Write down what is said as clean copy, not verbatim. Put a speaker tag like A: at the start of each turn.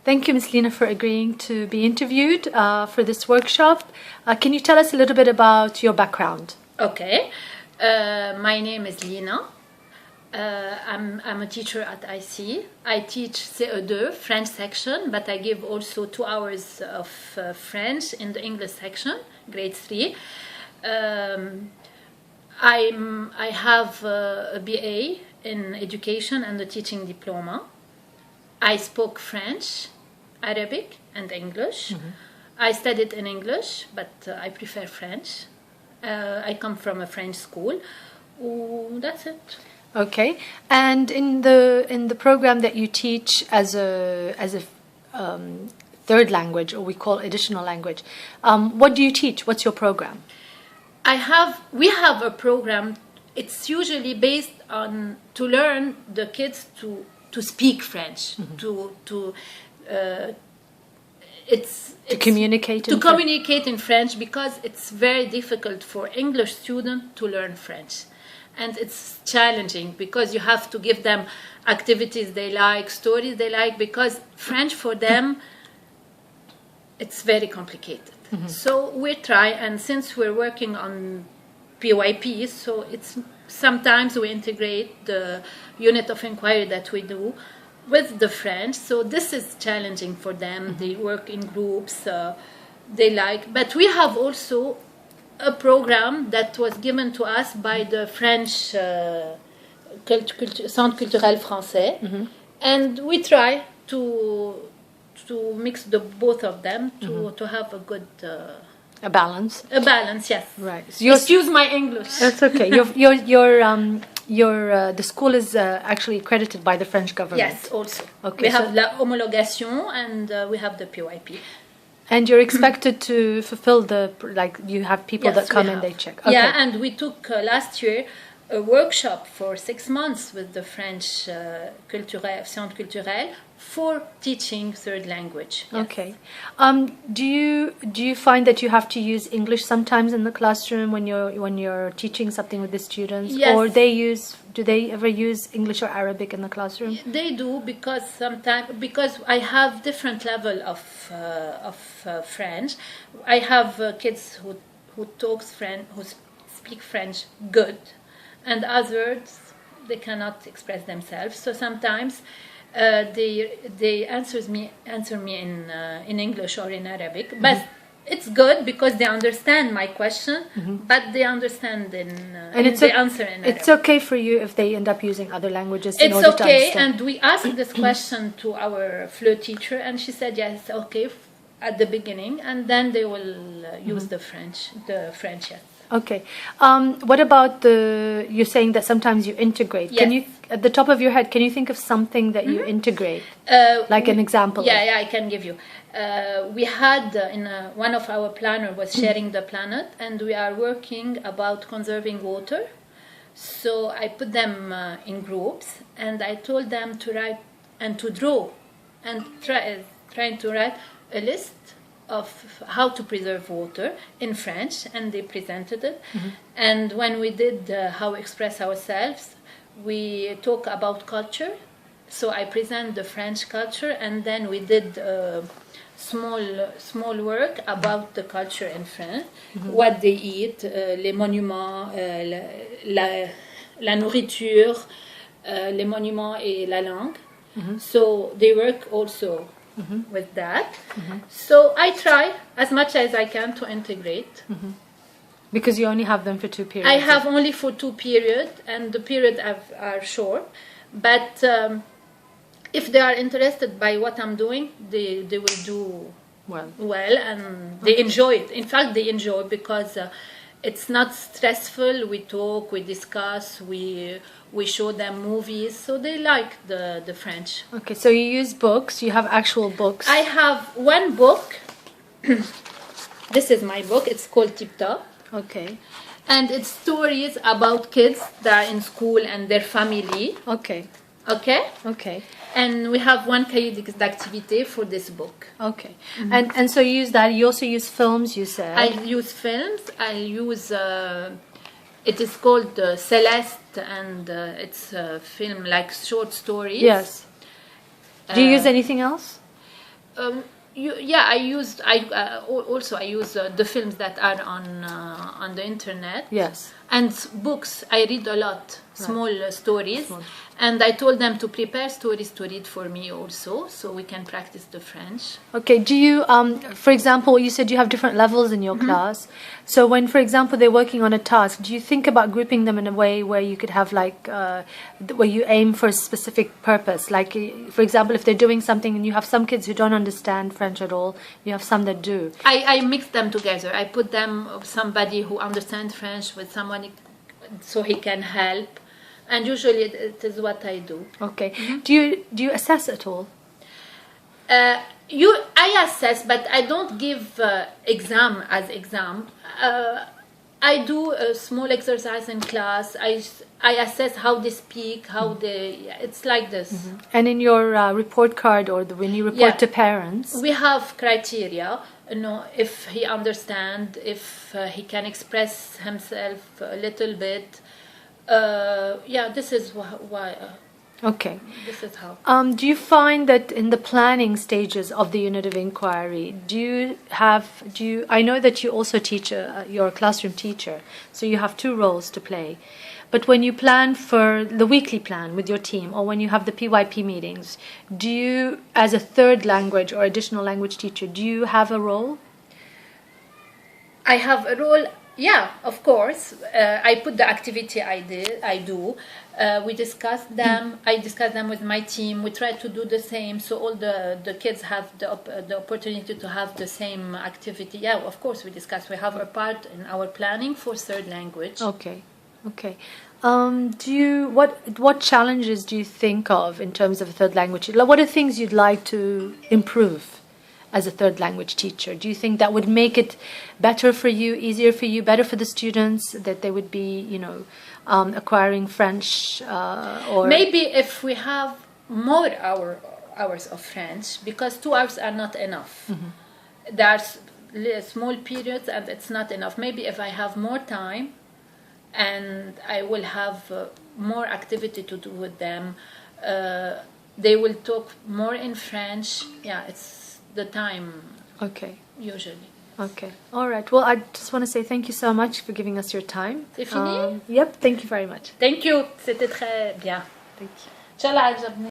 A: Thank you, Ms. Lina, for agreeing to be interviewed for this workshop. Can you tell us a little bit about your background?
B: Okay. My name is Lina. I'm a teacher at IC. I teach CE2, French section, but I give also 2 hours of French in the English section, grade 3. I have a BA in education and a teaching diploma. I spoke French, Arabic, and English. I studied in English, but I prefer French. I come from a French school. That's it.
A: Okay, and in the program that you teach as a third language, or we call additional language, what do you teach? What's your program?
B: We have a program. It's usually based on to learn the kids to speak French, to communicate in French, because it's very difficult for English students to learn French. And it's challenging because you have to give them activities they like, stories they like, because French for them, it's very complicated. So we try, and since we're working on PYP, so it's sometimes we integrate the unit of inquiry that we do with the French. So this is challenging for them. They work in groups, they like. But we have also a program that was given to us by the French Centre Culturel Français, and we try to mix the both of them to have a good
A: a balance.
B: A balance, yes.
A: Right.
B: So excuse my English.
A: That's okay. The school is actually accredited by the French government.
B: Yes, also.
A: Okay.
B: We have la homologation, and we have the PYP.
A: And you're expected to fulfill you have people that come and they check. Okay.
B: Yeah, and we took last year a workshop for 6 months with the French Centre Culturel for teaching third language. Yes. Okay.
A: Do you find that you have to use English sometimes in the classroom when you're teaching something with the students?
B: Yes.
A: Or do they ever use English or Arabic in the classroom?
B: They do, because I have different level of French. I have kids who talks French, who speak French good, and others they cannot express themselves. So sometimes they answer me in English or in Arabic, but it's good because they understand my question, but they understand they answer in Arabic.
A: It's okay for you if they end up using other languages in
B: it's
A: order to
B: okay,
A: understand.
B: and we asked this question to our FLE teacher, and she said yes, okay, at the beginning, and then they will use the French, yes.
A: Okay. What about you're saying that sometimes you integrate.
B: Yes.
A: Can you, at the top of your head, can you think of something that you integrate? An example?
B: Yeah, I can give you. We had, one of our planner was sharing the planet, and we are working about conserving water. So I put them in groups, and I told them to write and to draw, and trying to write a list of how to preserve water in French, and they presented it. And when we did how express ourselves, we talk about culture. So I present the French culture, and then we did small work about the culture in France, what they eat, les monuments, la nourriture, les monuments et la langue. So they work also with that. So I try as much as I can to integrate.
A: Because you only have them for 2 periods.
B: I have only for 2 periods, and the periods are short. But if they are interested by what I'm doing, they will do well, and they enjoy it. In fact, they enjoy because it's not stressful. We talk, we discuss, we show them movies, so they like the French.
A: Okay, so you use books. You have actual books.
B: I have one book. This is my book. It's called Tip Top.
A: Okay.
B: And it's stories about kids that are in school and their family.
A: Okay.
B: Okay?
A: Okay.
B: And we have one cahier d'activité for this book.
A: Okay. And so you use that. You also use films, you said.
B: I use films. I use... it is called Celeste, and it's a film like short stories.
A: Yes. Do you use anything else?
B: I used. I use the films that are on the internet.
A: Yes.
B: And books. I read a lot, small stories,
A: Small.
B: and I told them to prepare stories to read for me also, so we can practice the French.
A: Okay. Do you, for example, you said you have different levels in your class. So when, for example, they're working on a task, do you think about grouping them in a way where you could have like, where you aim for a specific purpose? Like, for example, if they're doing something and you have some kids who don't understand French at all, you have some that do.
B: I mix them together. I put them somebody who understands French with someone so he can help, and usually it is what I do.
A: Okay. Do you assess at all?
B: I assess, but I don't give exam as exam. I do a small exercise in class. I assess how they speak, how they. It's like this.
A: And in your report card or when you report to parents?
B: We have criteria. You know, if he understands, if he can express himself a little bit. This is why.
A: Okay.
B: This is how.
A: Do you find that in the planning stages of the unit of inquiry, I know that you also teach, you're a classroom teacher, so you have two roles to play. But when you plan for the weekly plan with your team, or when you have the PYP meetings, do you, as a third language or additional language teacher, do you have a role?
B: I have a role. Yeah, of course. I put the activity I do. We discuss them. I discuss them with my team. We try to do the same, so all the kids have the opportunity to have the same activity. Yeah, of course we discuss. We have a part in our planning for third language.
A: Okay. What challenges do you think of in terms of a third language? What are things you'd like to improve as a third language teacher? Do you think that would make it better for you, easier for you, better for the students, that they would be, acquiring French or
B: maybe if we have more hours of French, because 2 hours are not enough. There's small periods and it's not enough. Maybe if I have more time and I will have more activity to do with them, they will talk more in French. Yeah, it's the time.
A: Okay.
B: Usually.
A: Okay. All right. Well, I just want to say thank you so much for giving us your time.
B: C'est fini?
A: Yep. Thank you very much.
B: Thank you. C'était très bien.
A: Thank you.
B: Inch'Allah,